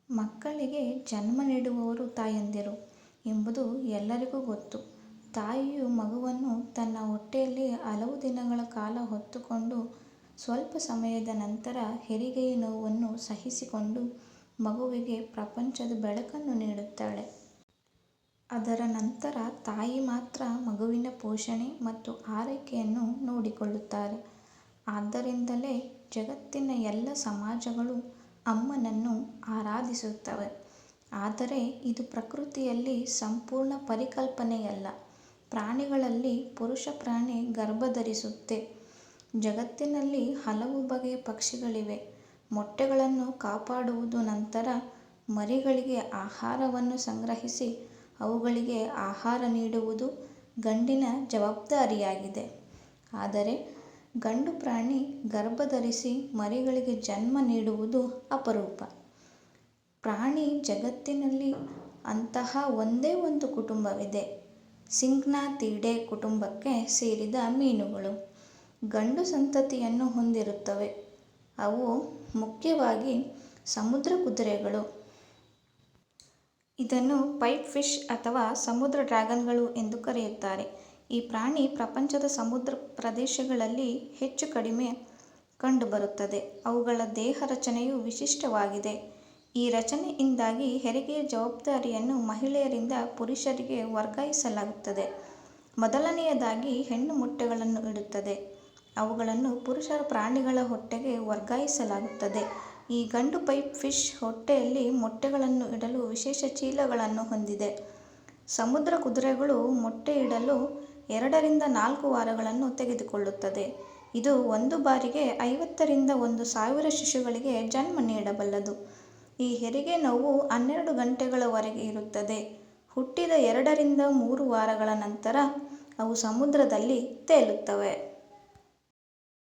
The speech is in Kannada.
ಮಕ್ಕಳಿಗೆ ಜನ್ಮ ನೀಡುವವರು ತಾಯಂದಿರು ಎಂಬುದು ಎಲ್ಲರಿಗೂ ಗೊತ್ತು. ತಾಯಿಯು ಮಗುವನ್ನು ತನ್ನ ಹೊಟ್ಟೆಯಲ್ಲಿ ಹಲವು ದಿನಗಳ ಕಾಲ ಹೊತ್ತುಕೊಂಡು ಸ್ವಲ್ಪ ಸಮಯದ ನಂತರ ಹೆರಿಗೆಯ ನೋವನ್ನು ಸಹಿಸಿಕೊಂಡು ಮಗುವಿಗೆ ಪ್ರಪಂಚದ ಬೆಳಕನ್ನು ನೀಡುತ್ತಾಳೆ. ಅದರ ನಂತರ ತಾಯಿ ಮಾತ್ರ ಮಗುವಿನ ಪೋಷಣೆ ಮತ್ತು ಆರೈಕೆಯನ್ನು ನೋಡಿಕೊಳ್ಳುತ್ತಾರೆ. ಆದ್ದರಿಂದಲೇ ಜಗತ್ತಿನ ಎಲ್ಲ ಸಮಾಜಗಳು ಅಮ್ಮನನ್ನು ಆರಾಧಿಸುತ್ತವೆ. ಆದರೆ ಇದು ಪ್ರಕೃತಿಯಲ್ಲಿ ಸಂಪೂರ್ಣ ಪರಿಕಲ್ಪನೆಯಲ್ಲ. ಪ್ರಾಣಿಗಳಲ್ಲಿ ಪುರುಷ ಪ್ರಾಣಿ ಗರ್ಭಧರಿಸುತ್ತೆ. ಜಗತ್ತಿನಲ್ಲಿ ಹಲವು ಬಗೆಯ ಪಕ್ಷಿಗಳಿವೆ. ಮೊಟ್ಟೆಗಳನ್ನು ಕಾಪಾಡುವುದು ನಂತರ ಮರಿಗಳಿಗೆ ಆಹಾರವನ್ನು ಸಂಗ್ರಹಿಸಿ ಅವುಗಳಿಗೆ ಆಹಾರ ನೀಡುವುದು ಗಂಡಿನ ಜವಾಬ್ದಾರಿಯಾಗಿದೆ. ಆದರೆ ಗಂಡು ಪ್ರಾಣಿ ಗರ್ಭಧರಿಸಿ ಮರಿಗಳಿಗೆ ಜನ್ಮ ನೀಡುವುದು ಅಪರೂಪ. ಪ್ರಾಣಿ ಜಗತ್ತಿನಲ್ಲಿ ಅಂತಹ ಒಂದೇ ಒಂದು ಕುಟುಂಬವಿದೆ. ಸಿಂಗ್ನಾಥಿಡೇ ಕುಟುಂಬಕ್ಕೆ ಸೇರಿದ ಮೀನುಗಳು ಗಂಡು ಸಂತತಿಯನ್ನು ಹೊಂದಿರುತ್ತವೆ. ಅವು ಮುಖ್ಯವಾಗಿ ಸಮುದ್ರ ಕುದುರೆಗಳು. ಇದನ್ನು ಪೈಪ್ ಫಿಶ್ ಅಥವಾ ಸಮುದ್ರ ಡ್ರ್ಯಾಗನ್ಗಳು ಎಂದು ಕರೆಯುತ್ತಾರೆ. ಈ ಪ್ರಾಣಿ ಪ್ರಪಂಚದ ಸಮುದ್ರ ಪ್ರದೇಶಗಳಲ್ಲಿ ಹೆಚ್ಚು ಕಡಿಮೆ ಕಂಡುಬರುತ್ತದೆ. ಅವುಗಳ ದೇಹ ರಚನೆಯು ವಿಶಿಷ್ಟವಾಗಿದೆ. ಈ ರಚನೆಯಿಂದಾಗಿ ಹೆರಿಗೆಯ ಜವಾಬ್ದಾರಿಯನ್ನು ಮಹಿಳೆಯರಿಂದ ಪುರುಷರಿಗೆ ವರ್ಗಾಯಿಸಲಾಗುತ್ತದೆ. ಮೊದಲನೆಯದಾಗಿ ಹೆಣ್ಣು ಮೊಟ್ಟೆಗಳನ್ನು ಇಡುತ್ತದೆ. ಅವುಗಳನ್ನು ಪುರುಷ ಪ್ರಾಣಿಗಳ ಹೊಟ್ಟೆಗೆ ವರ್ಗಾಯಿಸಲಾಗುತ್ತದೆ. ಈ ಗಂಡು ಪೈಪ್ ಫಿಶ್ ಹೊಟ್ಟೆಯಲ್ಲಿ ಮೊಟ್ಟೆಗಳನ್ನು ಇಡಲು ವಿಶೇಷ ಚೀಲಗಳನ್ನು ಹೊಂದಿದೆ. ಸಮುದ್ರ ಕುದುರೆಗಳು ಮೊಟ್ಟೆ ಇಡಲು 2 ರಿಂದ 4 ವಾರಗಳನ್ನು ತೆಗೆದುಕೊಳ್ಳುತ್ತದೆ. ಇದು ಒಂದು ಬಾರಿಗೆ 50 ರಿಂದ 1000 ಶಿಶುಗಳಿಗೆ ಜನ್ಮ ನೀಡಬಲ್ಲದು. ಈ ಹೆರಿಗೆ ನೋವು 12 ಗಂಟೆಗಳವರೆಗೆ ಇರುತ್ತದೆ. ಹುಟ್ಟಿದ 2 ರಿಂದ 3 ವಾರಗಳ ನಂತರ ಅವು ಸಮುದ್ರದಲ್ಲಿ ತೇಲುತ್ತವೆ.